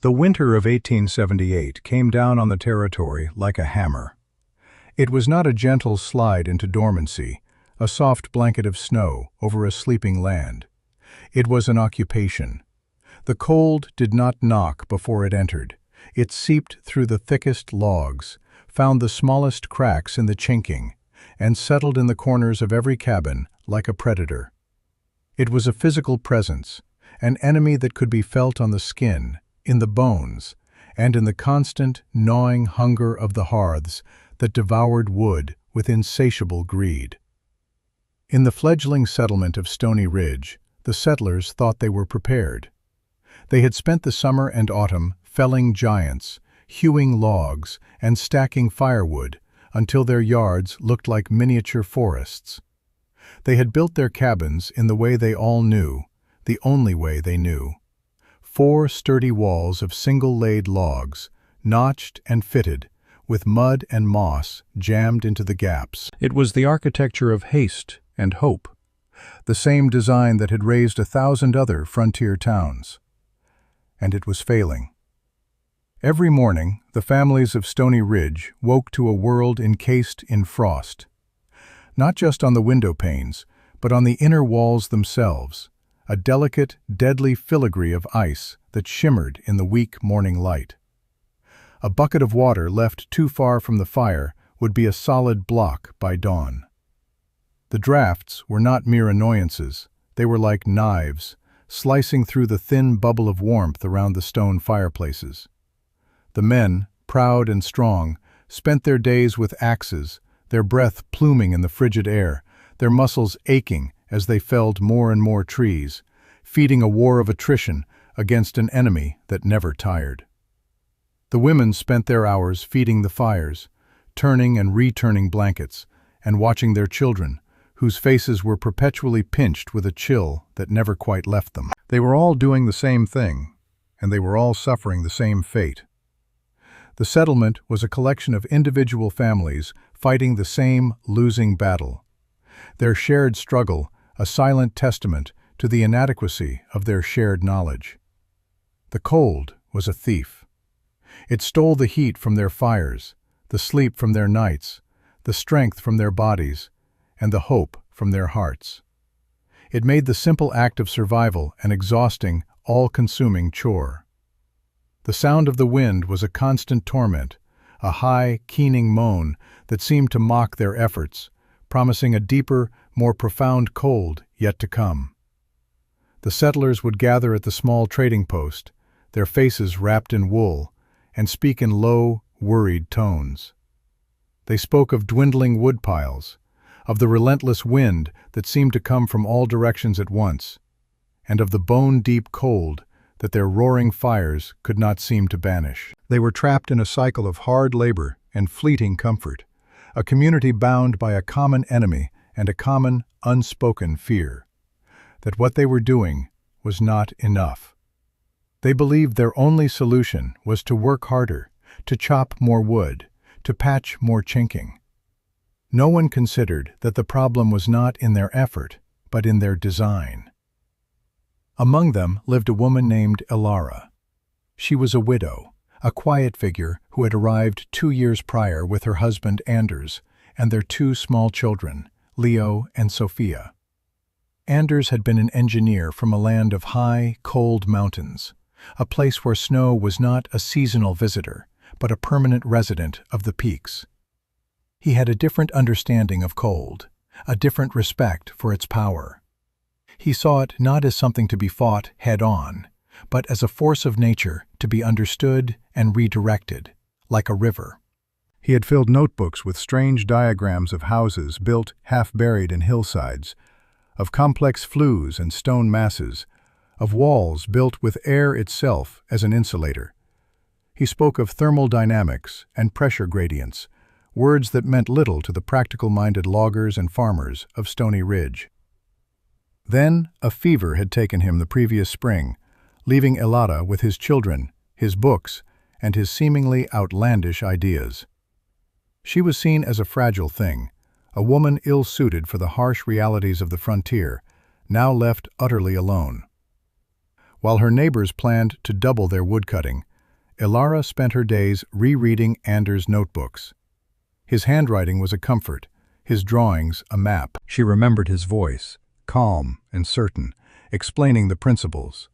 The winter of 1878 came down on the territory like a hammer. It was not a gentle slide into dormancy, a soft blanket of snow over a sleeping land. It was an occupation. The cold did not knock before it entered. It seeped through the thickest logs, found the smallest cracks in the chinking, and settled in the corners of every cabin like a predator. It was a physical presence, an enemy that could be felt on the skin, in the bones, and in the constant, gnawing hunger of the hearths that devoured wood with insatiable greed. In the fledgling settlement of Stony Ridge, the settlers thought they were prepared. They had spent the summer and autumn felling giants, hewing logs, and stacking firewood until their yards looked like miniature forests. They had built their cabins in the way they all knew, the only way they knew. 4 sturdy walls of single-laid logs, notched and fitted, with mud and moss jammed into the gaps. It was the architecture of haste and hope, the same design that had raised 1,000 other frontier towns. And it was failing. Every morning, the families of Stony Ridge woke to a world encased in frost. Not just on the window panes, but on the inner walls themselves, a delicate, deadly filigree of ice that shimmered in the weak morning light. A bucket of water left too far from the fire would be a solid block by dawn. The drafts were not mere annoyances, they were like knives, slicing through the thin bubble of warmth around the stone fireplaces. The men, proud and strong, spent their days with axes, their breath pluming in the frigid air, their muscles aching as they felled more and more trees, feeding a war of attrition against an enemy that never tired. The women spent their hours feeding the fires, turning and returning blankets, and watching their children, whose faces were perpetually pinched with a chill that never quite left them. They were all doing the same thing, and they were all suffering the same fate. The settlement was a collection of individual families fighting the same losing battle. Their shared struggle, a silent testament to the inadequacy of their shared knowledge. The cold was a thief. It stole the heat from their fires, the sleep from their nights, the strength from their bodies, and the hope from their hearts. It made the simple act of survival an exhausting, all-consuming chore. The sound of the wind was a constant torment, a high, keening moan that seemed to mock their efforts, promising a deeper, more profound cold yet to come. The settlers would gather at the small trading post, their faces wrapped in wool, and speak in low, worried tones. They spoke of dwindling wood piles, of the relentless wind that seemed to come from all directions at once, and of the bone-deep cold that their roaring fires could not seem to banish. They were trapped in a cycle of hard labor and fleeting comfort, a community bound by a common enemy and a common, unspoken fear, that what they were doing was not enough. They believed their only solution was to work harder, to chop more wood, to patch more chinking. No one considered that the problem was not in their effort, but in their design. Among them lived a woman named Elara. She was a widow, a quiet figure who had arrived 2 years prior with her husband Anders and their 2 small children, Leo and Sophia. Anders had been an engineer from a land of high, cold mountains, a place where snow was not a seasonal visitor, but a permanent resident of the peaks. He had a different understanding of cold, a different respect for its power. He saw it not as something to be fought head-on, but as a force of nature to be understood and redirected, like a river. He had filled notebooks with strange diagrams of houses built half-buried in hillsides, of complex flues and stone masses, of walls built with air itself as an insulator. He spoke of thermal dynamics and pressure gradients, words that meant little to the practical-minded loggers and farmers of Stony Ridge. Then a fever had taken him the previous spring, leaving Elara with his children, his books, and his seemingly outlandish ideas. She was seen as a fragile thing, a woman ill-suited for the harsh realities of the frontier, now left utterly alone. While her neighbors planned to double their woodcutting, Ilara spent her days rereading Anders' notebooks. His handwriting was a comfort, his drawings a map. She remembered his voice, calm and certain, explaining the principles.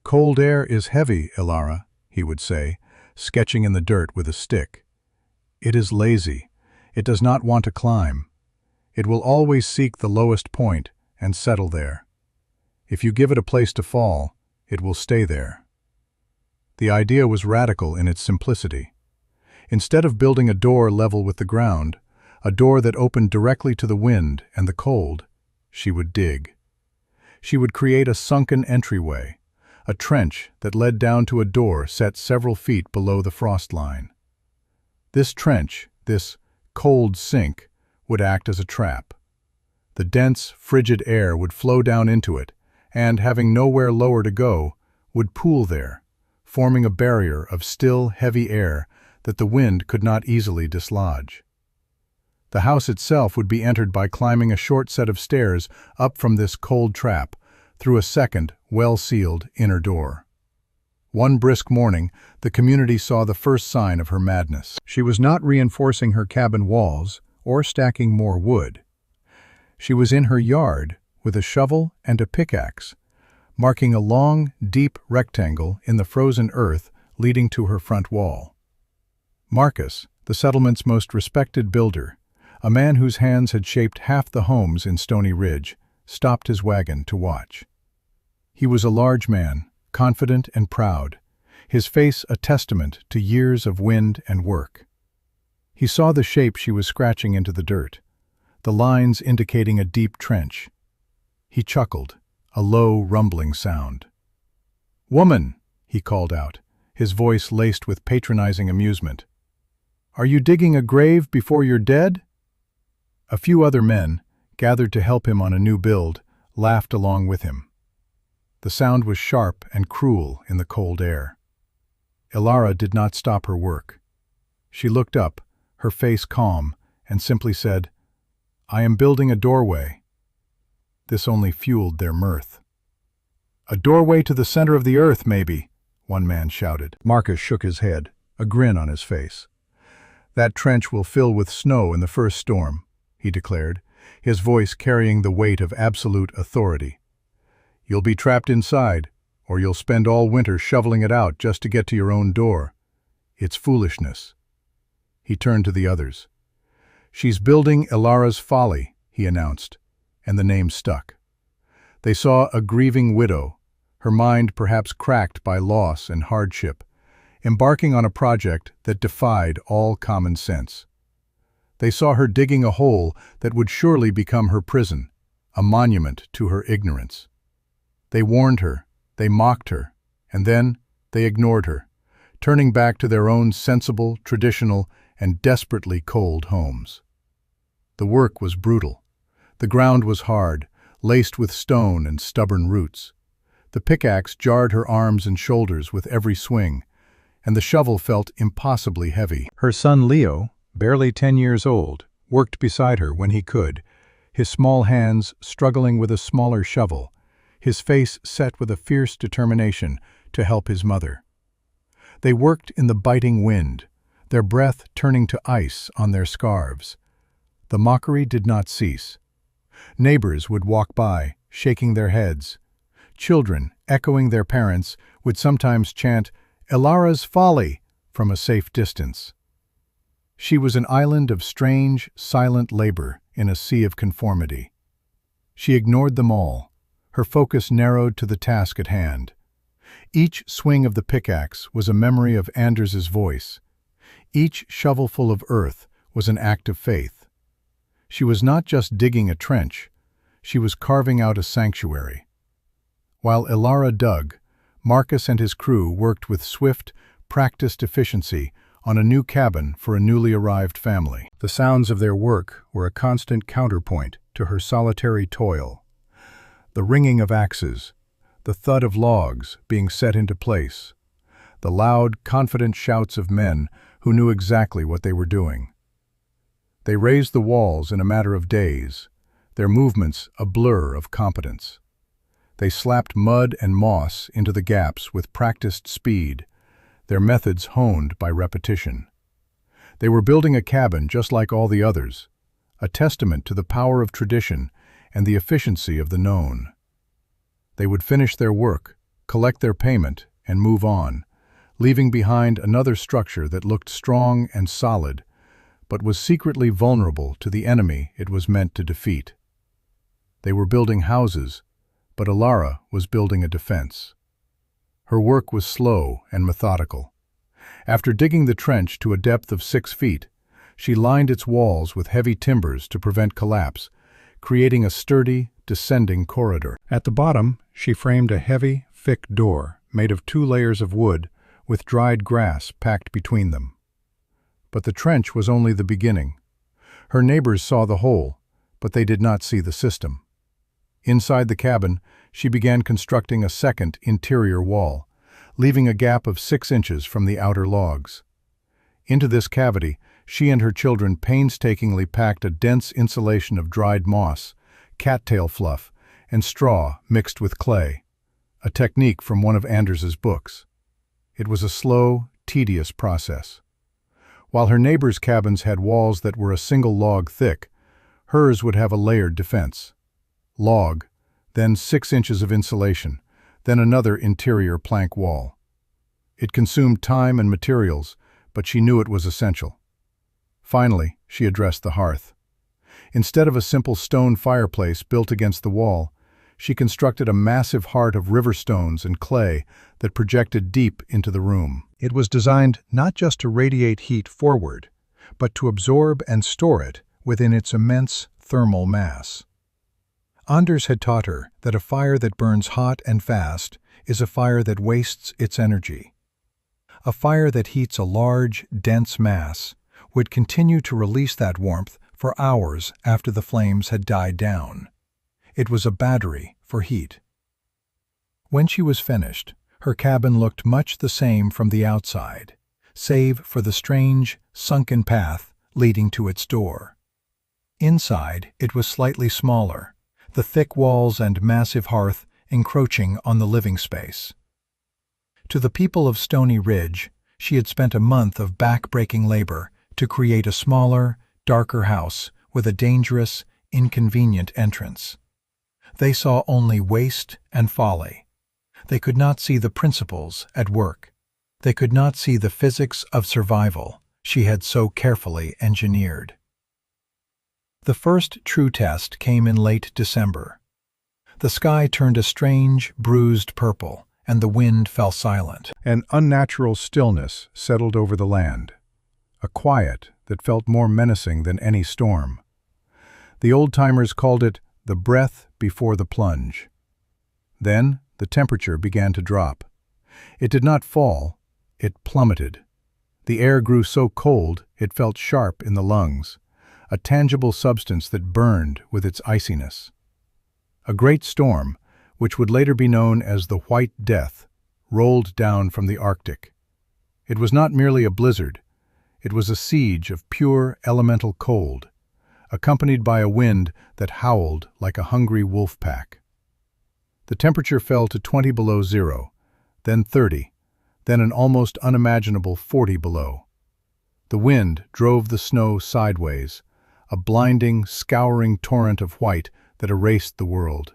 "Cold air is heavy, Ilara," he would say, sketching in the dirt with a stick. "It is lazy. It does not want to climb. It will always seek the lowest point and settle there. If you give it a place to fall, it will stay there." The idea was radical in its simplicity. Instead of building a door level with the ground, a door that opened directly to the wind and the cold, she would dig. She would create a sunken entryway, a trench that led down to a door set several feet below the frost line. This trench, this cold sink, would act as a trap. The dense, frigid air would flow down into it, and, having nowhere lower to go, would pool there, forming a barrier of still, heavy air that the wind could not easily dislodge. The house itself would be entered by climbing a short set of stairs up from this cold trap, through a second, well-sealed inner door. One brisk morning, the community saw the first sign of her madness. She was not reinforcing her cabin walls or stacking more wood. She was in her yard with a shovel and a pickaxe, marking a long, deep rectangle in the frozen earth leading to her front wall. Marcus, the settlement's most respected builder, a man whose hands had shaped half the homes in Stony Ridge, stopped his wagon to watch. He was a large man, confident and proud, his face a testament to years of wind and work. He saw the shape she was scratching into the dirt, the lines indicating a deep trench. He chuckled, a low, rumbling sound. "Woman," he called out, his voice laced with patronizing amusement. "Are you digging a grave before you're dead?" A few other men, gathered to help him on a new build, laughed along with him. The sound was sharp and cruel in the cold air. Ilara did not stop her work. She looked up, her face calm, and simply said, "I am building a doorway." This only fueled their mirth. "A doorway to the center of the earth, maybe," one man shouted. Marcus shook his head, a grin on his face. "That trench will fill with snow in the first storm," he declared, his voice carrying the weight of absolute authority. "You'll be trapped inside, or you'll spend all winter shoveling it out just to get to your own door. It's foolishness." He turned to the others. "She's building Ilara's folly," he announced, and the name stuck. They saw a grieving widow, her mind perhaps cracked by loss and hardship, embarking on a project that defied all common sense. They saw her digging a hole that would surely become her prison, a monument to her ignorance. They warned her, they mocked her, and then they ignored her, turning back to their own sensible, traditional, and desperately cold homes. The work was brutal. The ground was hard, laced with stone and stubborn roots. The pickaxe jarred her arms and shoulders with every swing, and the shovel felt impossibly heavy. Her son Leo, barely 10 years old, worked beside her when he could, his small hands struggling with a smaller shovel, his face set with a fierce determination to help his mother. They worked in the biting wind, their breath turning to ice on their scarves. The mockery did not cease. Neighbors would walk by, shaking their heads. Children, echoing their parents, would sometimes chant, "Ilara's folly," from a safe distance. She was an island of strange, silent labor in a sea of conformity. She ignored them all, her focus narrowed to the task at hand. Each swing of the pickaxe was a memory of Anders's voice. Each shovelful of earth was an act of faith. She was not just digging a trench, she was carving out a sanctuary. While Ilara dug, Marcus and his crew worked with swift, practiced efficiency on a new cabin for a newly arrived family. The sounds of their work were a constant counterpoint to her solitary toil. The ringing of axes, the thud of logs being set into place, the loud, confident shouts of men who knew exactly what they were doing. They raised the walls in a matter of days, their movements a blur of competence. They slapped mud and moss into the gaps with practiced speed, their methods honed by repetition. They were building a cabin just like all the others, a testament to the power of tradition and the efficiency of the known. They would finish their work, collect their payment, and move on, leaving behind another structure that looked strong and solid, but was secretly vulnerable to the enemy it was meant to defeat. They were building houses, but Alara was building a defense. Her work was slow and methodical. After digging the trench to a depth of 6 feet, she lined its walls with heavy timbers to prevent collapse, creating a sturdy, descending corridor. At the bottom, she framed a heavy, thick door made of 2 layers of wood with dried grass packed between them. But the trench was only the beginning. Her neighbors saw the hole, but they did not see the system. Inside the cabin, she began constructing a second interior wall, leaving a gap of 6 inches from the outer logs. Into this cavity, she and her children painstakingly packed a dense insulation of dried moss, cattail fluff, and straw mixed with clay, a technique from one of Anders's books. It was a slow, tedious process. While her neighbors' cabins had walls that were a single log thick, hers would have a layered defense. Log, then 6 inches of insulation, then another interior plank wall. It consumed time and materials, but she knew it was essential. Finally, she addressed the hearth. Instead of a simple stone fireplace built against the wall, she constructed a massive heart of river stones and clay that projected deep into the room. It was designed not just to radiate heat forward, but to absorb and store it within its immense thermal mass. Anders had taught her that a fire that burns hot and fast is a fire that wastes its energy. A fire that heats a large, dense mass would continue to release that warmth for hours after the flames had died down. It was a battery for heat. When she was finished, her cabin looked much the same from the outside, save for the strange, sunken path leading to its door. Inside, it was slightly smaller, the thick walls and massive hearth encroaching on the living space. To the people of Stony Ridge, she had spent a month of back-breaking labor to create a smaller, darker house with a dangerous, inconvenient entrance. They saw only waste and folly. They could not see the principles at work. They could not see the physics of survival she had so carefully engineered. The first true test came in late December. The sky turned a strange, bruised purple, and the wind fell silent. An unnatural stillness settled over the land, a quiet that felt more menacing than any storm. The old-timers called it the breath before the plunge. Then the temperature began to drop. It did not fall, it plummeted. The air grew so cold it felt sharp in the lungs, a tangible substance that burned with its iciness. A great storm, which would later be known as the White Death, rolled down from the Arctic. It was not merely a blizzard, it was a siege of pure elemental cold, accompanied by a wind that howled like a hungry wolf pack. The temperature fell to 20 below zero, then 30, then an almost unimaginable 40 below. The wind drove the snow sideways, a blinding, scouring torrent of white that erased the world.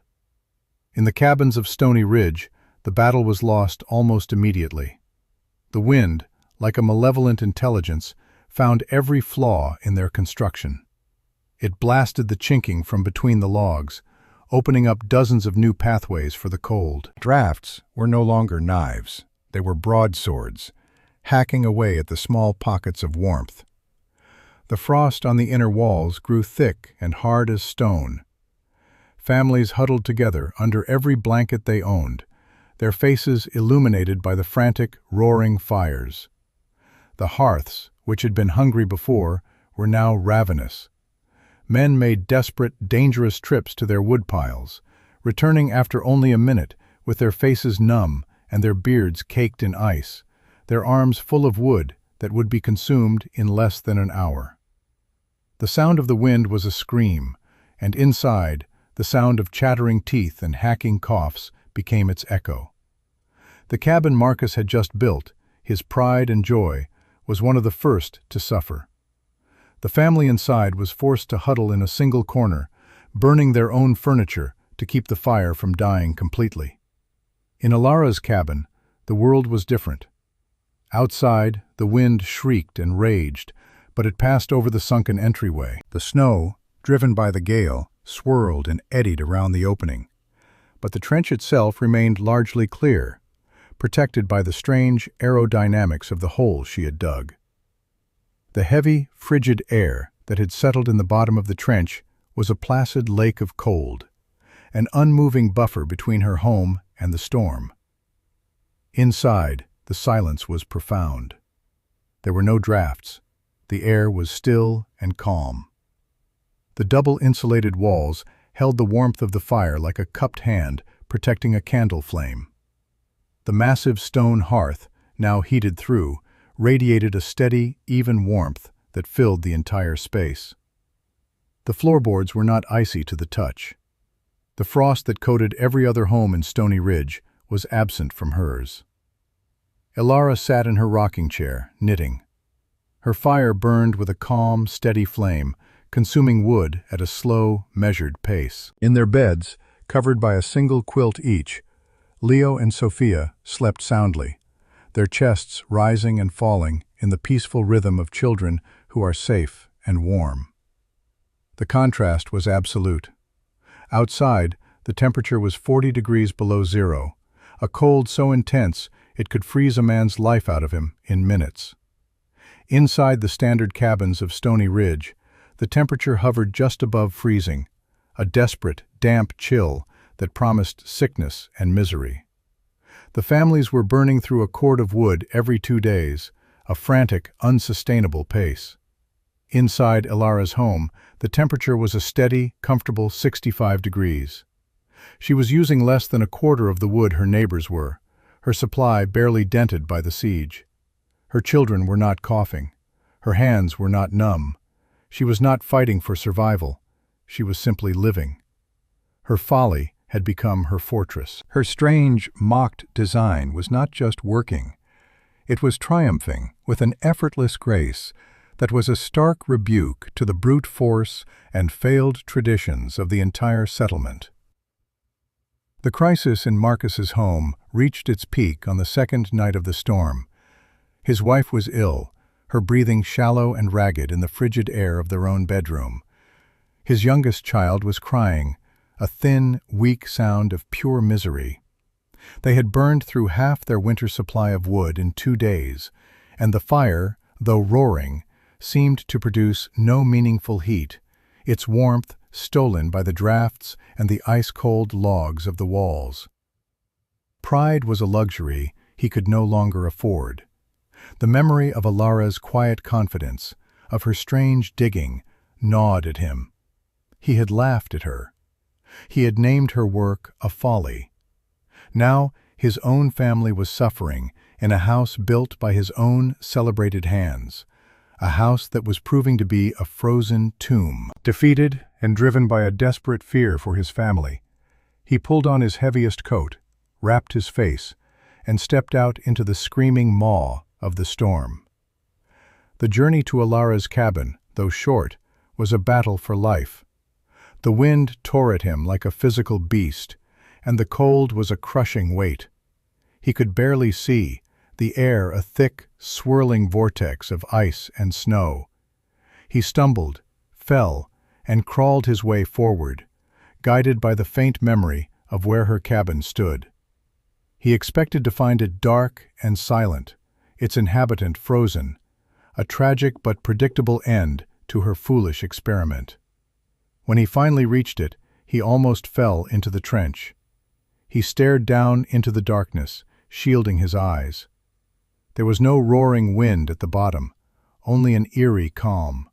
In the cabins of Stony Ridge, the battle was lost almost immediately. The wind, like a malevolent intelligence, found every flaw in their construction. It blasted the chinking from between the logs, opening up dozens of new pathways for the cold. Drafts were no longer knives. They were broadswords, hacking away at the small pockets of warmth. The frost on the inner walls grew thick and hard as stone. Families huddled together under every blanket they owned, their faces illuminated by the frantic, roaring fires. The hearths, which had been hungry before, were now ravenous. Men made desperate, dangerous trips to their woodpiles, returning after only a minute with their faces numb and their beards caked in ice, their arms full of wood that would be consumed in less than an hour. The sound of the wind was a scream, and inside, the sound of chattering teeth and hacking coughs became its echo. The cabin Marcus had just built, his pride and joy, was one of the first to suffer. The family inside was forced to huddle in a single corner, burning their own furniture to keep the fire from dying completely. In Alara's cabin, the world was different. Outside, the wind shrieked and raged, but it passed over the sunken entryway. The snow, driven by the gale, swirled and eddied around the opening. But the trench itself remained largely clear, protected by the strange aerodynamics of the hole she had dug. The heavy, frigid air that had settled in the bottom of the trench was a placid lake of cold, an unmoving buffer between her home and the storm. Inside, the silence was profound. There were no drafts. The air was still and calm. The double-insulated walls held the warmth of the fire like a cupped hand protecting a candle flame. The massive stone hearth, now heated through, radiated a steady, even warmth that filled the entire space. The floorboards were not icy to the touch. The frost that coated every other home in Stony Ridge was absent from hers. Alara sat in her rocking chair, knitting. Her fire burned with a calm, steady flame, consuming wood at a slow, measured pace. In their beds, covered by a single quilt each, Leo and Sophia slept soundly, their chests rising and falling in the peaceful rhythm of children who are safe and warm. The contrast was absolute. Outside, the temperature was 40 degrees below zero, a cold so intense it could freeze a man's life out of him in minutes. Inside the standard cabins of Stony Ridge, the temperature hovered just above freezing, a desperate, damp chill that promised sickness and misery. The families were burning through a cord of wood every 2 days, a frantic, unsustainable pace. Inside Alara's home, the temperature was a steady, comfortable 65 degrees. She was using less than a quarter of the wood her neighbors were, her supply barely dented by the siege. Her children were not coughing. Her hands were not numb. She was not fighting for survival. She was simply living. Her folly had become her fortress. Her strange, mocked design was not just working. It was triumphing with an effortless grace that was a stark rebuke to the brute force and failed traditions of the entire settlement. The crisis in Marcus's home reached its peak on the second night of the storm. His wife was ill, her breathing shallow and ragged in the frigid air of their own bedroom. His youngest child was crying, a thin, weak sound of pure misery. They had burned through half their winter supply of wood in 2 days, and the fire, though roaring, seemed to produce no meaningful heat, its warmth stolen by the drafts and the ice-cold logs of the walls. Pride was a luxury he could no longer afford. The memory of Alara's quiet confidence, of her strange digging, gnawed at him. He had laughed at her. He had named her work a folly. Now his own family was suffering in a house built by his own celebrated hands, a house that was proving to be a frozen tomb. Defeated and driven by a desperate fear for his family, he pulled on his heaviest coat, wrapped his face, and stepped out into the screaming maw of the storm. The journey to Alara's cabin, though short, was a battle for life. The wind tore at him like a physical beast, and the cold was a crushing weight. He could barely see, the air a thick, swirling vortex of ice and snow. He stumbled, fell, and crawled his way forward, guided by the faint memory of where her cabin stood. He expected to find it dark and silent, its inhabitant frozen, a tragic but predictable end to her foolish experiment. When he finally reached it, he almost fell into the trench. He stared down into the darkness, shielding his eyes. There was no roaring wind at the bottom, only an eerie calm.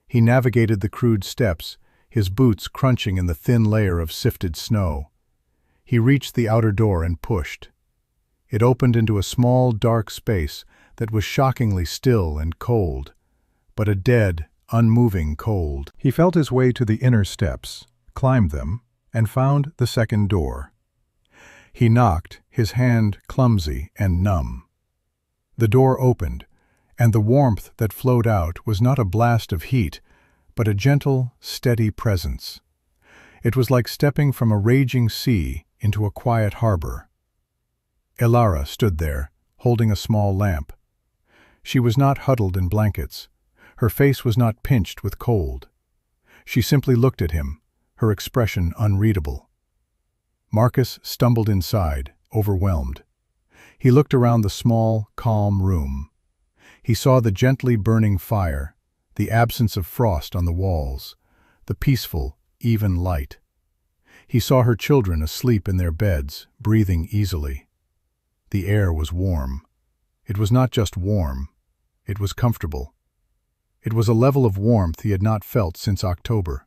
He navigated the crude steps, his boots crunching in the thin layer of sifted snow. He reached the outer door and pushed. It opened into a small, dark space that was shockingly still and cold, but a dead, unmoving cold. He felt his way to the inner steps, climbed them, and found the second door. He knocked, his hand clumsy and numb. The door opened, and the warmth that flowed out was not a blast of heat, but a gentle, steady presence. It was like stepping from a raging sea into a quiet harbor. Elara stood there, holding a small lamp. She was not huddled in blankets. Her face was not pinched with cold. She simply looked at him, her expression unreadable. Marcus stumbled inside, overwhelmed. He looked around the small, calm room. He saw the gently burning fire, the absence of frost on the walls, the peaceful, even light. He saw her children asleep in their beds, breathing easily. The air was warm. It was not just warm, it was comfortable. It was a level of warmth he had not felt since October.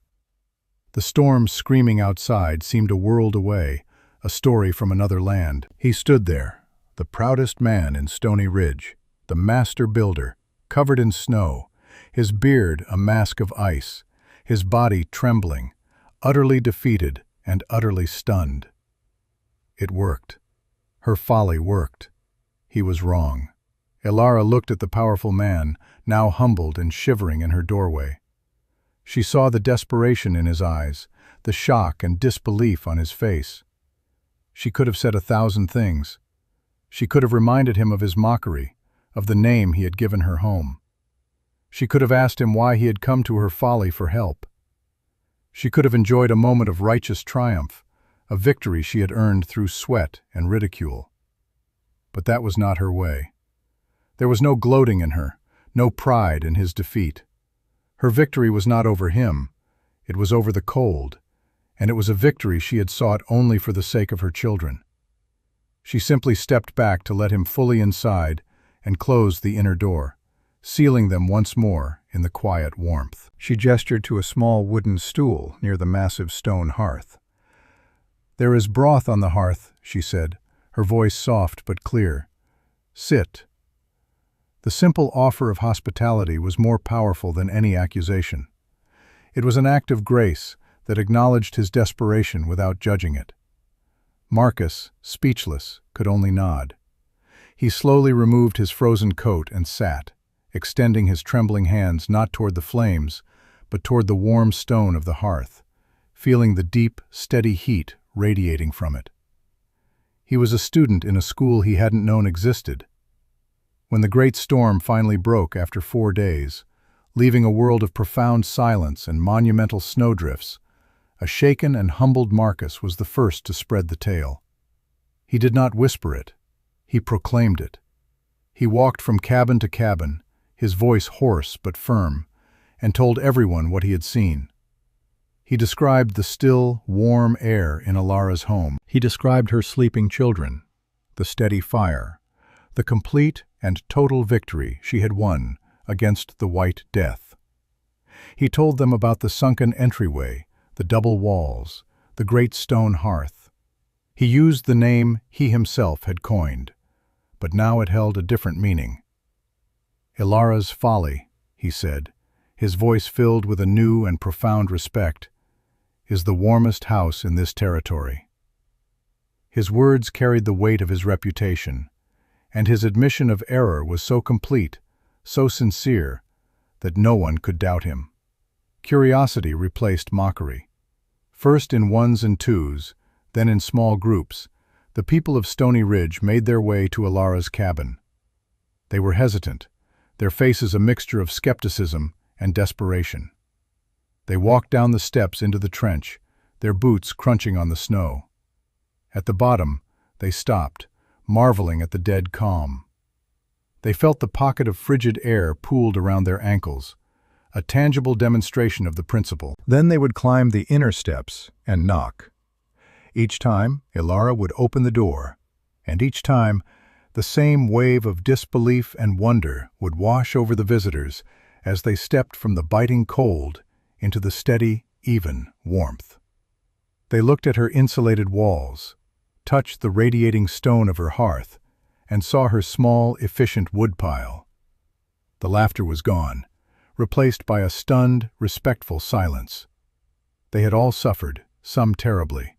The storm screaming outside seemed a world away, a story from another land. He stood there, the proudest man in Stony Ridge, the master builder, covered in snow, his beard a mask of ice, his body trembling, utterly defeated and utterly stunned. It worked. Her folly worked. He was wrong. Elara looked at the powerful man, now humbled and shivering in her doorway. She saw the desperation in his eyes, the shock and disbelief on his face. She could have said 1,000 things. She could have reminded him of his mockery, of the name he had given her home. She could have asked him why he had come to her folly for help. She could have enjoyed a moment of righteous triumph, a victory she had earned through sweat and ridicule. But that was not her way. There was no gloating in her, no pride in his defeat. Her victory was not over him, it was over the cold, and it was a victory she had sought only for the sake of her children. She simply stepped back to let him fully inside and closed the inner door, sealing them once more in the quiet warmth. She gestured to a small wooden stool near the massive stone hearth. "There is broth on the hearth," she said, her voice soft but clear. "Sit." The simple offer of hospitality was more powerful than any accusation. It was an act of grace that acknowledged his desperation without judging it. Marcus, speechless, could only nod. He slowly removed his frozen coat and sat, extending his trembling hands not toward the flames, but toward the warm stone of the hearth, feeling the deep, steady heat radiating from it. He was a student in a school he hadn't known existed. When the great storm finally broke after 4 days, leaving a world of profound silence and monumental snowdrifts, a shaken and humbled Marcus was the first to spread the tale. He did not whisper it, he proclaimed it. He walked from cabin to cabin, his voice hoarse but firm, and told everyone what he had seen. He described the still, warm air in Elara's home. He described her sleeping children, the steady fire, the complete and total victory she had won against the White Death. He told them about the sunken entryway, the double walls, the great stone hearth. He used the name he himself had coined, but now it held a different meaning. "Elara's folly," he said, his voice filled with a new and profound respect, "is the warmest house in this territory." His words carried the weight of his reputation, and his admission of error was so complete, so sincere, that no one could doubt him. Curiosity replaced mockery. First in ones and twos, then in small groups, the people of Stony Ridge made their way to Elara's cabin. They were hesitant, their faces a mixture of skepticism and desperation. They walked down the steps into the trench, their boots crunching on the snow. At the bottom, they stopped, marveling at the dead calm. They felt the pocket of frigid air pooled around their ankles, a tangible demonstration of the principle. Then they would climb the inner steps and knock. Each time, Elara would open the door, and each time, the same wave of disbelief and wonder would wash over the visitors as they stepped from the biting cold into the steady, even warmth. They looked at her insulated walls, touched the radiating stone of her hearth, and saw her small, efficient woodpile. The laughter was gone, replaced by a stunned, respectful silence. They had all suffered, some terribly.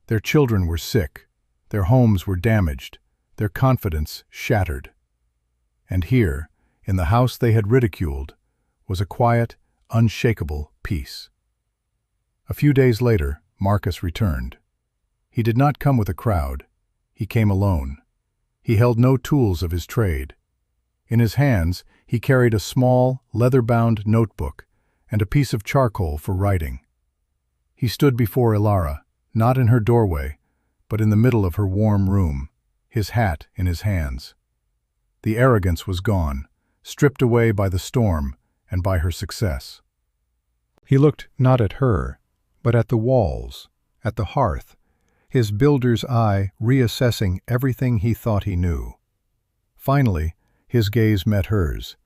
Their children were sick, their homes were damaged, their confidence shattered. And here, in the house they had ridiculed, was a quiet, unshakable peace. A few days later, Marcus returned. He did not come with a crowd. He came alone. He held no tools of his trade. In his hands, he carried a small, leather-bound notebook and a piece of charcoal for writing. He stood before Ilara, not in her doorway, but in the middle of her warm room, his hat in his hands. The arrogance was gone, stripped away by the storm and by her success. He looked not at her, but at the walls, at the hearth, his builder's eye reassessing everything he thought he knew. Finally, his gaze met hers.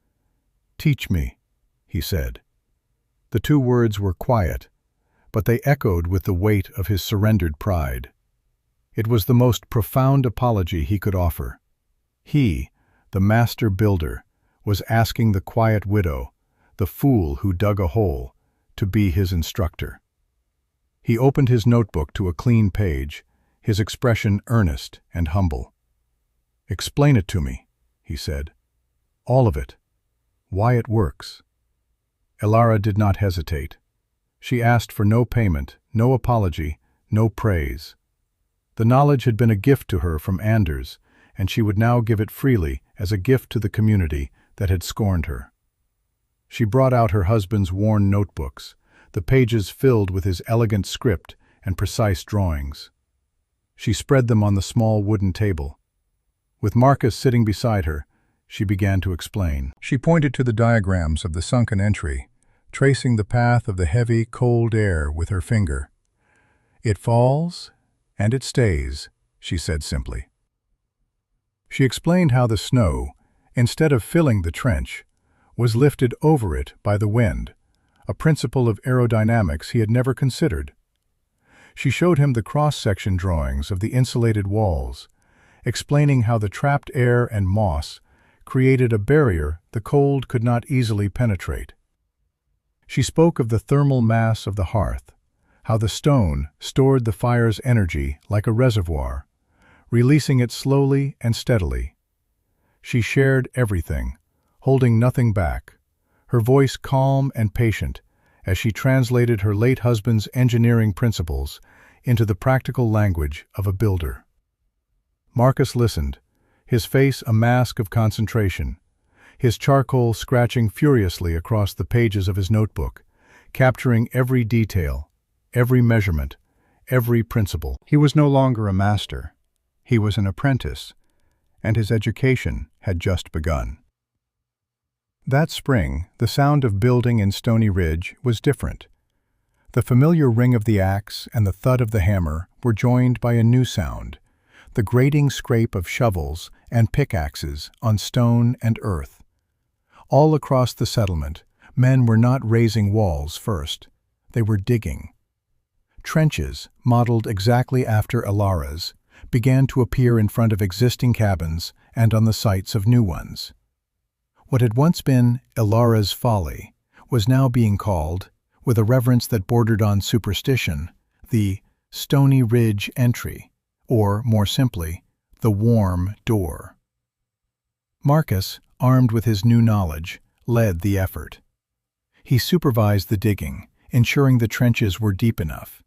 "Teach me," he said. The two words were quiet, but they echoed with the weight of his surrendered pride. It was the most profound apology he could offer. He, the master builder, was asking the quiet widow, the fool who dug a hole, to be his instructor. He opened his notebook to a clean page, his expression earnest and humble. "Explain it to me," he said. "All of it. Why it works." Ilara did not hesitate. She asked for no payment, no apology, no praise. The knowledge had been a gift to her from Anders, and she would now give it freely as a gift to the community that had scorned her. She brought out her husband's worn notebooks, the pages filled with his elegant script and precise drawings. She spread them on the small wooden table. With Marcus sitting beside her, she began to explain. She pointed to the diagrams of the sunken entry, tracing the path of the heavy, cold air with her finger. "It falls, and it stays," she said simply. She explained how the snow, instead of filling the trench, was lifted over it by the wind, a principle of aerodynamics he had never considered. She showed him the cross-section drawings of the insulated walls, explaining how the trapped air and moss created a barrier the cold could not easily penetrate. She spoke of the thermal mass of the hearth, how the stone stored the fire's energy like a reservoir, releasing it slowly and steadily. She shared everything, holding nothing back, her voice calm and patient as she translated her late husband's engineering principles into the practical language of a builder. Marcus listened, his face a mask of concentration, his charcoal scratching furiously across the pages of his notebook, capturing every detail, every measurement, every principle. He was no longer a master. He was an apprentice, and his education had just begun. That spring, the sound of building in Stony Ridge was different. The familiar ring of the axe and the thud of the hammer were joined by a new sound, the grating scrape of shovels and pickaxes on stone and earth. All across the settlement, men were not raising walls first. They were digging. Trenches, modeled exactly after Ilara's, began to appear in front of existing cabins and on the sites of new ones. What had once been Ilara's folly was now being called, with a reverence that bordered on superstition, the Stony Ridge entry, or, more simply, the warm door. Marcus, armed with his new knowledge, led the effort. He supervised the digging, ensuring the trenches were deep enough.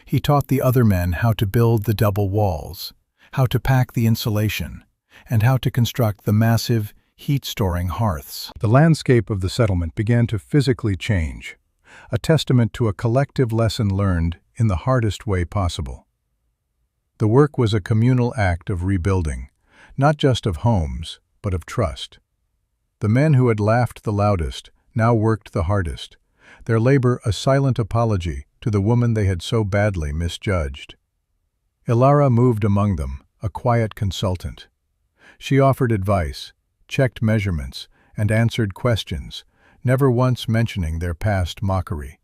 He taught the other men how to build the double walls, how to pack the insulation, and how to construct the massive, heat-storing hearths. The landscape of the settlement began to physically change, a testament to a collective lesson learned in the hardest way possible. The work was a communal act of rebuilding, not just of homes, but of trust. The men who had laughed the loudest now worked the hardest, their labor a silent apology to the woman they had so badly misjudged. Ilara moved among them, a quiet consultant. She offered advice, checked measurements, and answered questions, never once mentioning their past mockery.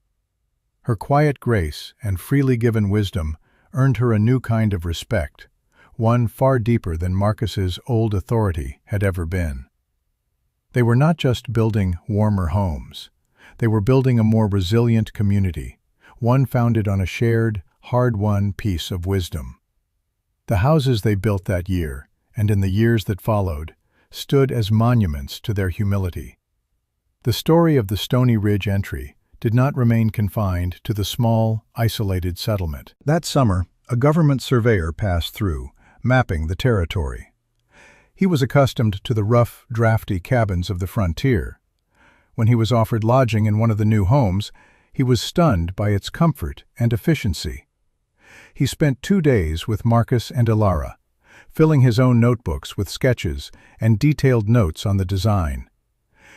Her quiet grace and freely given wisdom earned her a new kind of respect, one far deeper than Marcus's old authority had ever been. They were not just building warmer homes. They were building a more resilient community, one founded on a shared, hard-won piece of wisdom. The houses they built that year, and in the years that followed, stood as monuments to their humility. The story of the Stony Ridge entry did not remain confined to the small, isolated settlement. That summer, a government surveyor passed through, mapping the territory. He was accustomed to the rough, drafty cabins of the frontier. When he was offered lodging in one of the new homes, he was stunned by its comfort and efficiency. He spent 2 days with Marcus and Ilara, filling his own notebooks with sketches and detailed notes on the design.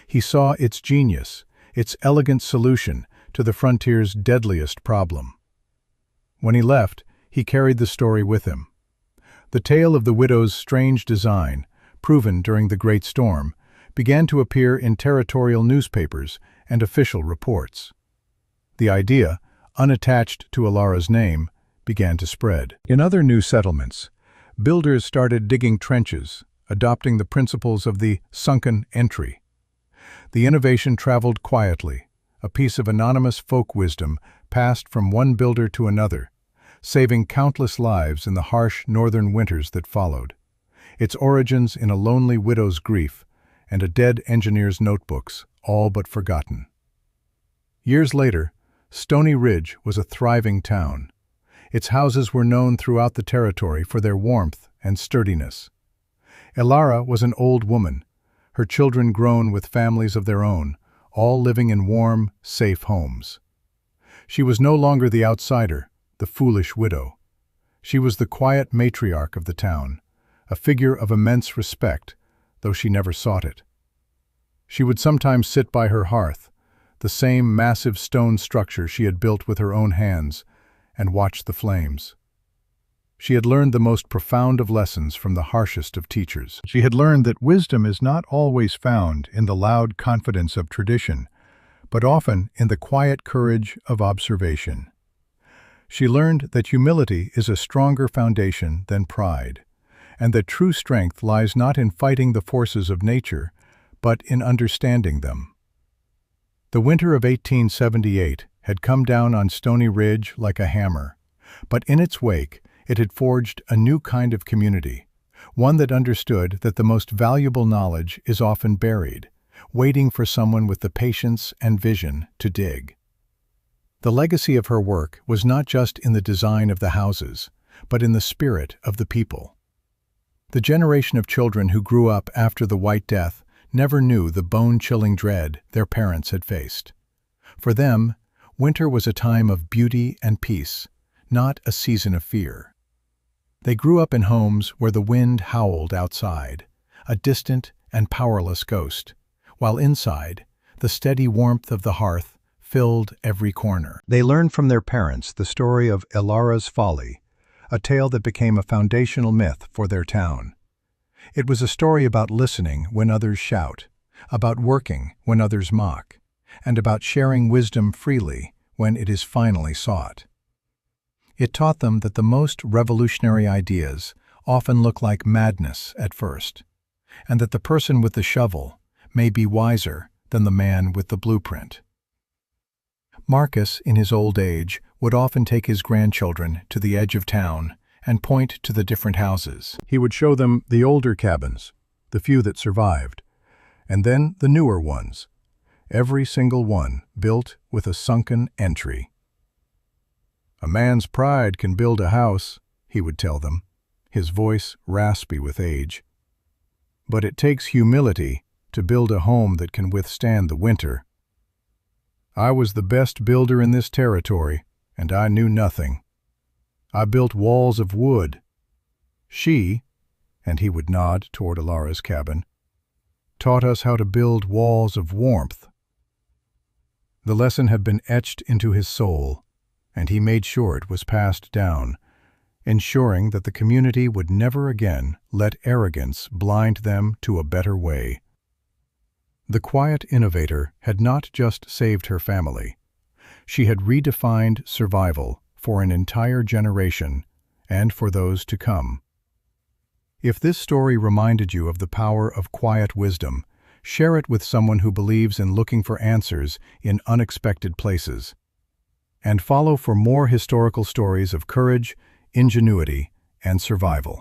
He saw its genius, its elegant solution to the frontier's deadliest problem. When he left, he carried the story with him. The tale of the widow's strange design, proven during the Great Storm, began to appear in territorial newspapers and official reports. The idea, unattached to Ilara's name, began to spread. In other new settlements, builders started digging trenches, adopting the principles of the sunken entry. The innovation traveled quietly, a piece of anonymous folk wisdom passed from one builder to another, saving countless lives in the harsh northern winters that followed. Its origins in a lonely widow's grief and a dead engineer's notebooks, all but forgotten. Years later, Stony Ridge was a thriving town. Its houses were known throughout the territory for their warmth and sturdiness. Ilara was an old woman, her children grown with families of their own, all living in warm, safe homes. She was no longer the outsider, the foolish widow. She was the quiet matriarch of the town, a figure of immense respect, though she never sought it. She would sometimes sit by her hearth, the same massive stone structure she had built with her own hands, and watch the flames. She had learned the most profound of lessons from the harshest of teachers. She had learned that wisdom is not always found in the loud confidence of tradition, but often in the quiet courage of observation. She learned that humility is a stronger foundation than pride, and that true strength lies not in fighting the forces of nature, but in understanding them. The winter of 1878 had come down on Stony Ridge like a hammer, but in its wake it had forged a new kind of community, one that understood that the most valuable knowledge is often buried, waiting for someone with the patience and vision to dig. The legacy of her work was not just in the design of the houses, but in the spirit of the people. The generation of children who grew up after the White Death never knew the bone-chilling dread their parents had faced. For them, winter was a time of beauty and peace, not a season of fear. They grew up in homes where the wind howled outside, a distant and powerless ghost, while inside, the steady warmth of the hearth filled every corner. They learned from their parents the story of Ilara's folly, a tale that became a foundational myth for their town. It was a story about listening when others shout, about working when others mock, and about sharing wisdom freely when it is finally sought. It taught them that the most revolutionary ideas often look like madness at first, and that the person with the shovel may be wiser than the man with the blueprint. Marcus, in his old age, would often take his grandchildren to the edge of town and point to the different houses. He would show them the older cabins, the few that survived, and then the newer ones, every single one built with a sunken entry. "A man's pride can build a house," he would tell them, his voice raspy with age. "But it takes humility to build a home that can withstand the winter. I was the best builder in this territory, and I knew nothing. I built walls of wood. She," and he would nod toward Ilara's cabin, "taught us how to build walls of warmth." The lesson had been etched into his soul, and he made sure it was passed down, ensuring that the community would never again let arrogance blind them to a better way. The quiet innovator had not just saved her family. She had redefined survival for an entire generation and for those to come. If this story reminded you of the power of quiet wisdom, share it with someone who believes in looking for answers in unexpected places. And follow for more historical stories of courage, ingenuity, and survival.